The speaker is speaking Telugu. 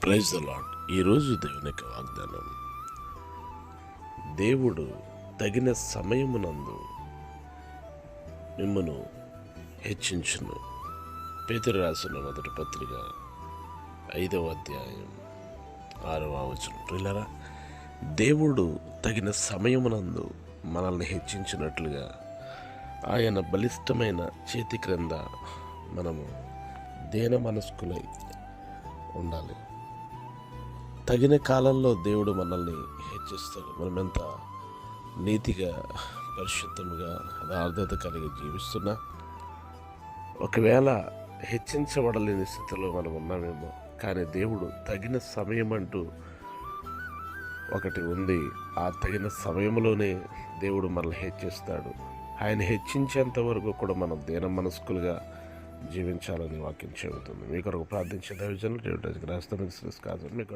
Praise the lord. ఈరోజు దేవుని యొక్క వాగ్దానం, దేవుడు తగిన సమయమునందు మిమ్మను హెచ్చించును. పేతురు రాసిన మొదటి పత్రిక 5వ అధ్యాయం 6వ వచనం. ప్రియులారా, దేవుడు తగిన సమయమునందు మనల్ని హెచ్చించినట్లుగా ఆయన బలిష్టమైన చేతి క్రింద మనము దేన మనస్కులై ఉండాలి. తగిన కాలంలో దేవుడు మనల్ని హెచ్చిస్తాడు. మనం ఎంత నీతిగా, పరిశుద్ధంగా, యథార్థత కలిగి జీవిస్తున్నా, ఒకవేళ హెచ్చించబడలేని స్థితిలో మనం ఉన్నామేమో, కానీ దేవుడు తగిన సమయం అంటూ ఒకటి ఉంది. ఆ తగిన సమయంలోనే దేవుడు మనల్ని హెచ్చిస్తాడు. ఆయన హెచ్చించేంత వరకు కూడా మనం దీన మనస్కులుగా జీవించాలని వాక్యం చెబుతుంది. మీ కొరకు ప్రార్థించే దైవజనులు దేవుడికి రాస్తాను. మీకు